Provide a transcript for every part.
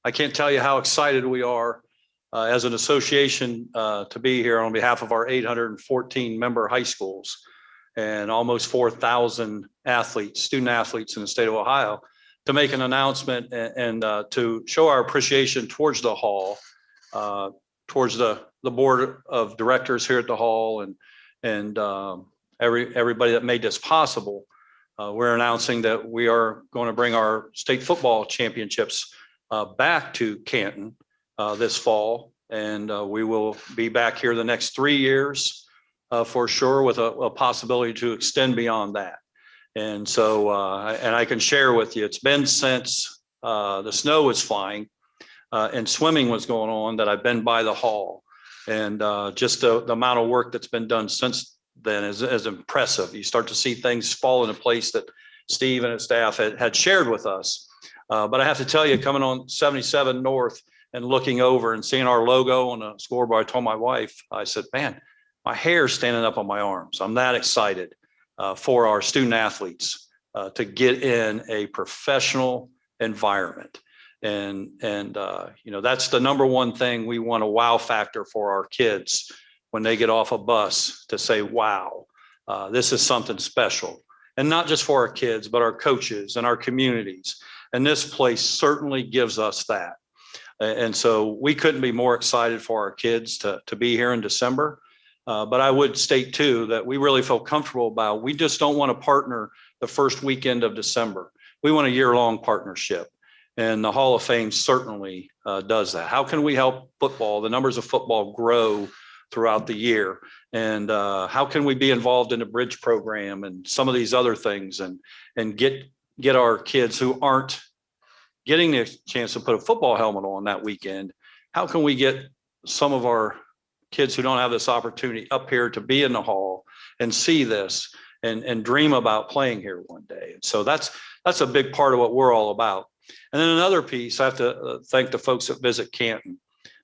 I can't tell you how excited we are as an association to be here on behalf of our 814 member high schools and almost 4,000 athletes, student athletes in the state of Ohio, to make an announcement and to show our appreciation towards the hall, towards the board of directors here at the hall, and everybody that made this possible. We're announcing that we are going to bring our state football championships back to Canton this fall, and we will be back here the next 3 years for sure, with a possibility to extend beyond that. And so, and I can share with you, it's been since the snow was flying and swimming was going on that I've been by the hall, and just the amount of work that's been done since then is impressive. You start to see things fall into place that Steve and his staff had shared with us. But I have to tell you, coming on 77 North and looking over and seeing our logo on the scoreboard, I told my wife, I said, man, my hair's standing up on my arms. I'm that excited for our student athletes to get in a professional environment. And you know, that's the number one thing. We want a wow factor for our kids when they get off a bus, to say, wow, this is something special. And not just for our kids, but our coaches and our communities. And this place certainly gives us that. And so we couldn't be more excited for our kids to be here in December. But I would state too that we really feel comfortable about, we just don't want to partner the first weekend of December. We want a year-long partnership. And the Hall of Fame certainly does that. How can we help football, the numbers of football, grow throughout the year? And how can we be involved in a bridge program and some of these other things, and get our kids who aren't getting the chance to put a football helmet on that weekend? How can we get some of our kids who don't have this opportunity up here to be in the hall and see this and dream about playing here one day? And so that's a big part of what we're all about. And then another piece, I have to thank the folks that visit Canton.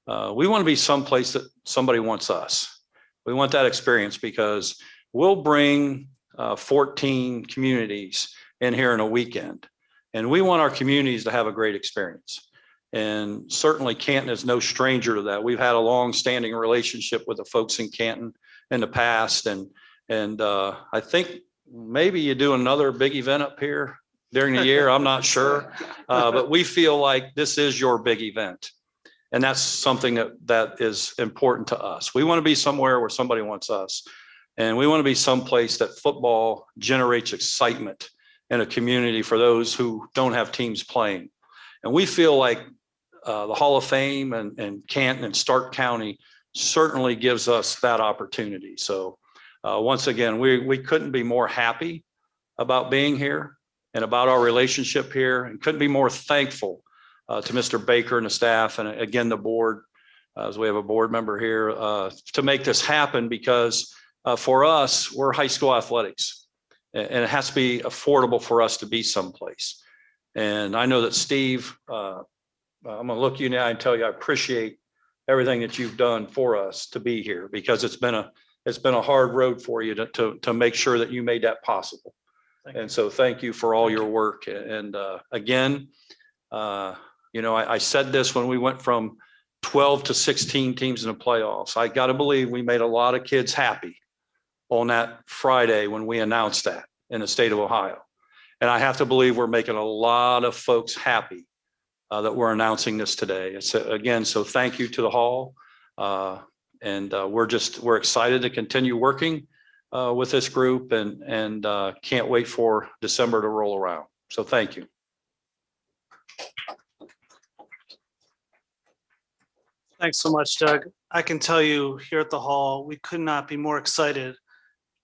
We want to be someplace that somebody wants us. We want that experience, because we'll bring 14 communities in here in a weekend, and we want our communities to have a great experience. And certainly Canton is no stranger to that. We've had a long-standing relationship with the folks in Canton in the past, and I think maybe you do another big event up here during the year. I'm not sure, but we feel like this is your big event. And that's something that is important to us. We want to be somewhere where somebody wants us. And we want to be someplace that football generates excitement in a community for those who don't have teams playing. And we feel like the Hall of Fame and Canton and Stark County certainly gives us that opportunity. So once again, we couldn't be more happy about being here and about our relationship here, and couldn't be more thankful to Mr. Baker and the staff, and again, the board, as we have a board member here, to make this happen, because for us, we're high school athletics, and it has to be affordable for us to be someplace. And I know that Steve, I'm gonna look you now and tell you I appreciate everything that you've done for us to be here, because it's been a hard road for you to make sure that you made that possible. And so thank you for all your work. And again, you know, I said this when we went from 12 to 16 teams in the playoffs. I got to believe we made a lot of kids happy on that Friday when we announced that in the state of Ohio. And I have to believe we're making a lot of folks happy that we're announcing this today. It's again, so thank you to the hall. And we're excited to continue working with this group, and can't wait for December to roll around. So thank you. Thanks so much, Doug. I can tell you here at the hall, we could not be more excited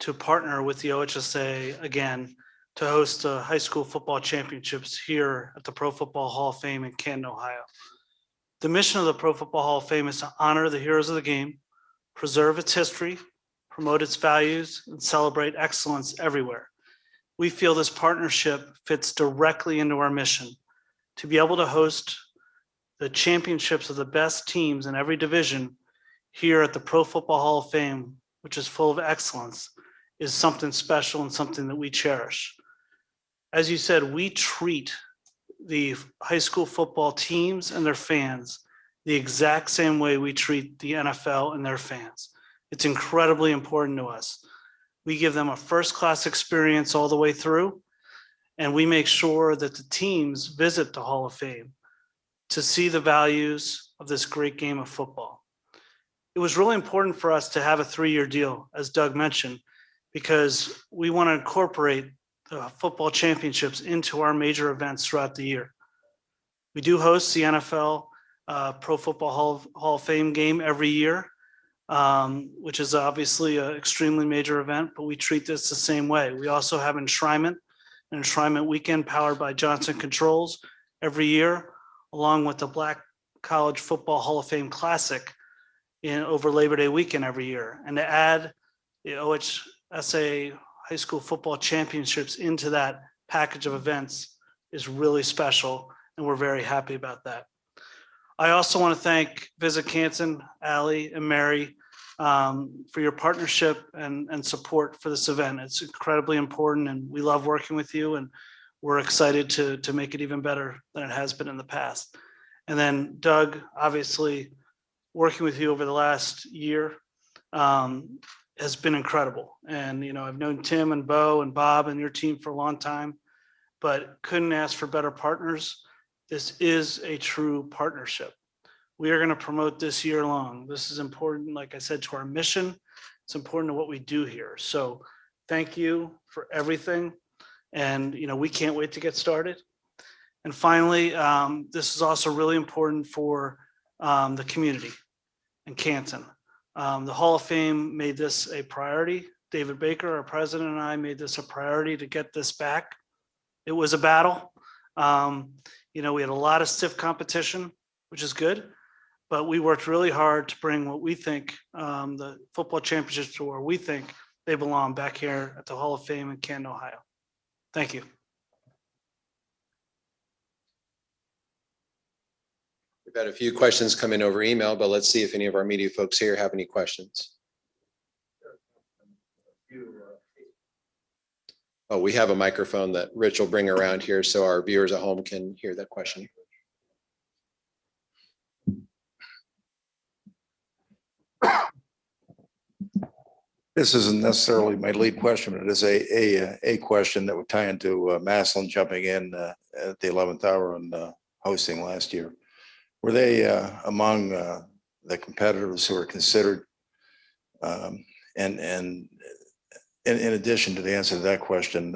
to partner with the OHSA again to host the high school football championships here at the Pro Football Hall of Fame in Canton, Ohio. The mission of the Pro Football Hall of Fame is to honor the heroes of the game, preserve its history, promote its values, and celebrate excellence everywhere. We feel this partnership fits directly into our mission to be able to host the championships of the best teams in every division here at the Pro Football Hall of Fame, which is full of excellence, is something special and something that we cherish. As you said, we treat the high school football teams and their fans the exact same way we treat the NFL and their fans. It's incredibly important to us. We give them a first-class experience all the way through, and we make sure that the teams visit the Hall of Fame to see the values of this great game of football. It was really important for us to have a 3-year deal, as Doug mentioned, because we want to incorporate the football championships into our major events throughout the year. We do host the NFL Pro Football Hall of Fame game every year, which is obviously an extremely major event, but we treat this the same way. We also have an enshrinement weekend powered by Johnson Controls every year, along with the Black College Football Hall of Fame Classic over Labor Day weekend every year. And to add the OHSA High School Football Championships into that package of events is really special, and we're very happy about that. I also want to thank Visit Canton, Allie, and Mary for your partnership and support for this event. It's incredibly important, and we love working with you, and we're excited to make it even better than it has been in the past. And then Doug, obviously, working with you over the last year has been incredible. And, you know, I've known Tim and Bo and Bob and your team for a long time, but couldn't ask for better partners. This is a true partnership. We are going to promote this year long. This is important, like I said, to our mission. It's important to what we do here. So thank you for everything. And, you know, we can't wait to get started. And finally, this is also really important for the community in Canton. The Hall of Fame made this a priority. David Baker, our president, and I made this a priority to get this back. It was a battle. You know, we had a lot of stiff competition, which is good, but we worked really hard to bring what we think the football championships to where we think they belong back here at the Hall of Fame in Canton, Ohio. Thank you. We've had a few questions come in over email, but let's see if any of our media folks here have any questions. Oh, we have a microphone that Rich will bring around here so our viewers at home can hear that question. This isn't necessarily my lead question, but it is a question that would tie into Massillon jumping in at the 11th hour and hosting last year. Were they among the competitors who were considered? And in addition to the answer to that question,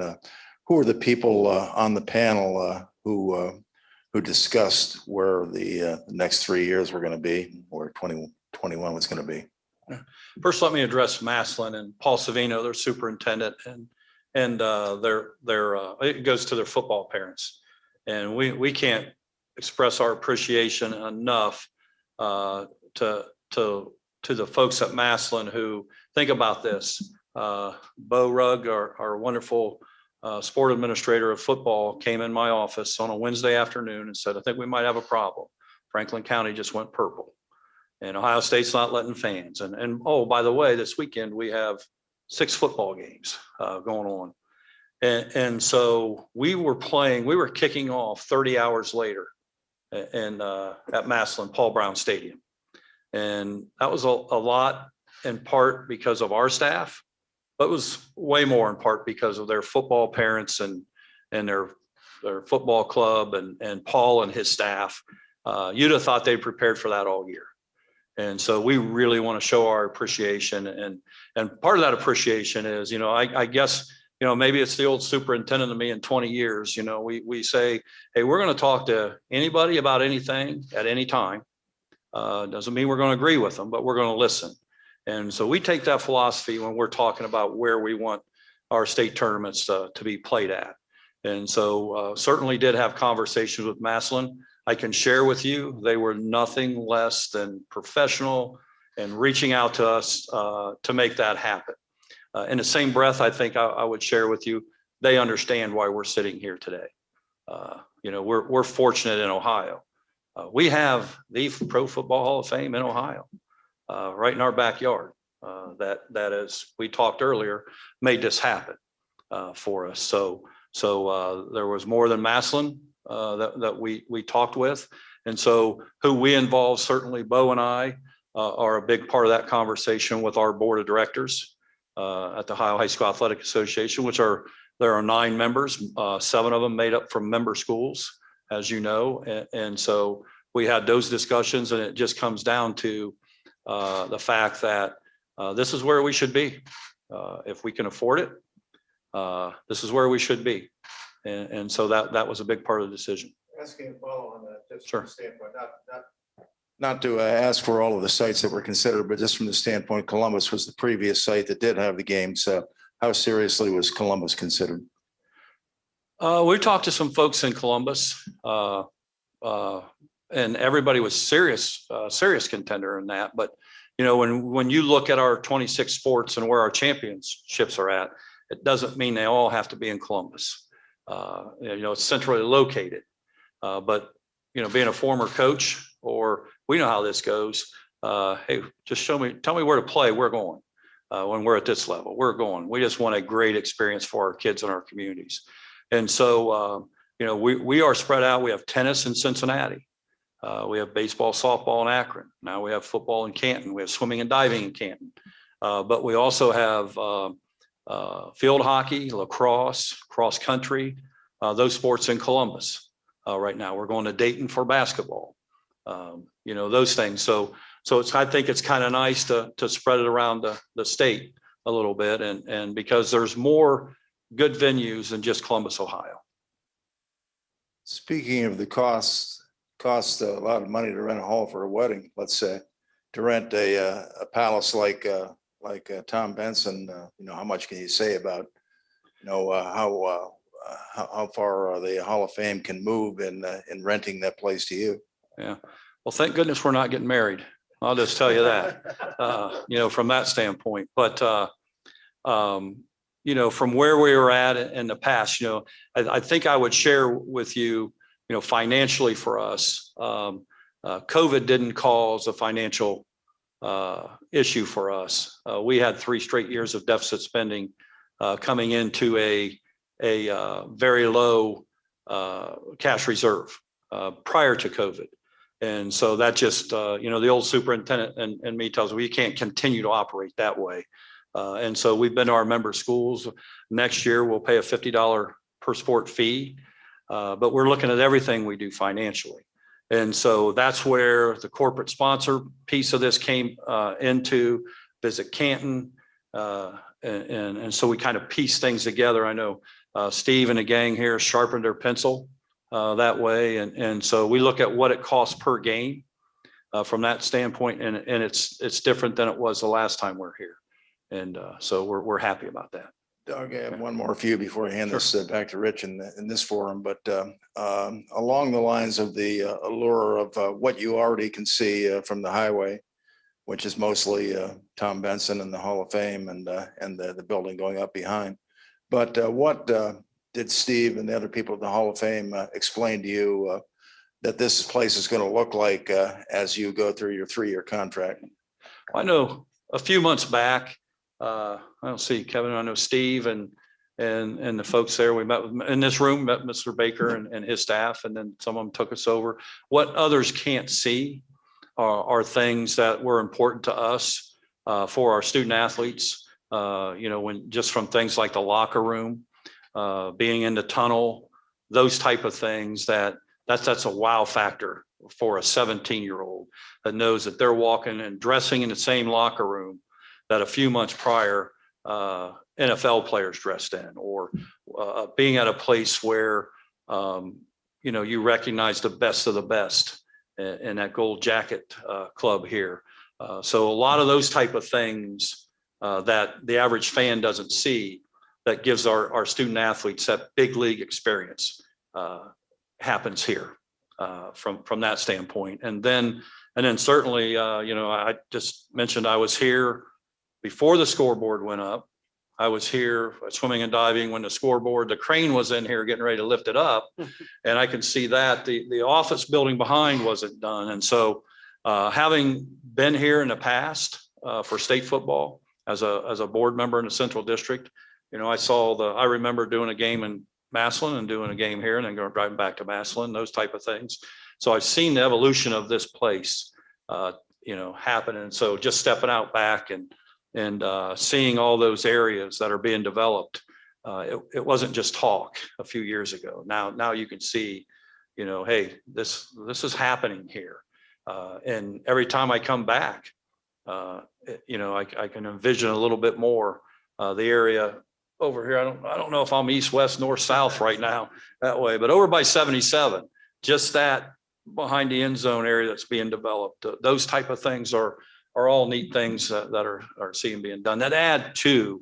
who are the people on the panel who discussed where the next 3 years were going to be, where 2021 was going to be? First, let me address Massillon and Paul Savino, their superintendent, and their it goes to their football parents, and we can't express our appreciation enough to the folks at Massillon who think about this. Bo Rugg, our wonderful sport administrator of football, came in my office on a Wednesday afternoon and said, I think we might have a problem. Franklin County just went purple and Ohio State's not letting fans. And oh, by the way, this weekend we have 6 football games going on. And so we were kicking off 30 hours later at Massillon, Paul Brown Stadium. And that was a lot in part because of our staff, but it was way more in part because of their football parents and their football club and Paul and his staff. You'd have thought they prepared for that all year. And so we really want to show our appreciation. And part of that appreciation is, you know, I guess, you know, maybe it's the old superintendent of me in 20 years, you know, we say, hey, we're going to talk to anybody about anything at any time. Doesn't mean we're going to agree with them, but we're going to listen. And so we take that philosophy when we're talking about where we want our state tournaments to be played at. And so certainly did have conversations with Massillon. I can share with you, they were nothing less than professional and reaching out to us to make that happen. In the same breath, I think I would share with you, they understand why we're sitting here today. You know, we're fortunate in Ohio. We have the Pro Football Hall of Fame in Ohio, right in our backyard. That, as we talked earlier, made this happen for us. So there was more than Massillon. that we talked with. And so who we involve, certainly Bo and I are a big part of that conversation with our board of directors at the Ohio High School Athletic Association, there are 9 members, 7 of them made up from member schools, as you know. And so we had those discussions, and it just comes down to the fact that this is where we should be. If we can afford it, this is where we should be. And so that was a big part of the decision. Asking a follow on that, just Sure. from the standpoint, not to ask for all of the sites that were considered, but just from the standpoint, Columbus was the previous site that did have the games. How seriously was Columbus considered? We talked to some folks in Columbus, and everybody was serious contender in that. But you know, when you look at our 26 sports and where our championships are at, it doesn't mean they all have to be in Columbus. You know, it's centrally located. But you know, being a former coach, or we know how this goes. Hey, just tell me where to play. We're going. When we're at this level, we're going. We just want a great experience for our kids and our communities. And so, you know, we are spread out. We have tennis in Cincinnati. We have baseball, softball in Akron. Now we have football in Canton. We have swimming and diving in Canton. But we also have field hockey, lacrosse, cross country, those sports in Columbus. Right now, we're going to Dayton for basketball. You know, those things. So I think it's kind of nice to spread it around the state a little bit, and because there's more good venues than just Columbus, Ohio. Speaking of the costs a lot of money to rent a hall for a wedding, let's say, to rent a palace like Tom Benson. You know, how much can you say about, you know, how far the Hall of Fame can move in renting that place to you? Yeah. Well, thank goodness we're not getting married. I'll just tell you that, you know, from that standpoint. But, you know, from where we were at in the past, you know, I think I would share with you, you know, financially for us, COVID didn't cause a financial issue for us. We had 3 straight years of deficit spending coming into a very low cash reserve prior to COVID. And so that just, you know, the old superintendent and me tells me we can't continue to operate that way. And so we've been to our member schools. Next year, we'll pay a $50 per sport fee, but we're looking at everything we do financially. And so that's where the corporate sponsor piece of this came into Visit Canton. And so we kind of piece things together. I know Steve and the gang here sharpened their pencil that way. And so we look at what it costs per game from that standpoint, and it's different than it was the last time we're here. And so we're happy about that. Doug, I have one more for you before I hand Sure. this back to Rich in this forum, but along the lines of the allure of what you already can see from the highway, which is mostly Tom Benson and the Hall of Fame and the building going up behind. But what did Steve and the other people at the Hall of Fame explain to you that this place is going to look like as you go through your 3-year contract? I know a few months back, I don't see Kevin, I know Steve and the folks there, we met in this room, met Mr. Baker and his staff, and then some of them took us over. What others can't see are things that were important to us for our student athletes. You know, when just from things like the locker room, being in the tunnel, those type of things that's a wow factor for a 17-year-old that knows that they're walking and dressing in the same locker room that a few months prior NFL players dressed in, or being at a place where you know, you recognize the best of the best in that Gold Jacket club here. So a lot of those type of things that the average fan doesn't see, that gives our student athletes that big league experience happens here from that standpoint. And then certainly, you know, I just mentioned I was here before the scoreboard went up. I was here swimming and diving when the crane was in here getting ready to lift it up. And I can see that the office building behind wasn't done. And so having been here in the past for state football as a board member in the Central District, you know, I remember doing a game in Massillon and doing a game here and then going driving back to Massillon, those type of things. So I've seen the evolution of this place, happen. And so just stepping out back and seeing all those areas that are being developed, it wasn't just talk a few years ago. Now you can see, hey, this is happening here. And every time I come back, I can envision a little bit more the area over here. I don't know if I'm east, west, north, south right now that way, but over by 77, just that behind the end zone area that's being developed, those type of things are all neat things that are seeing being done that add to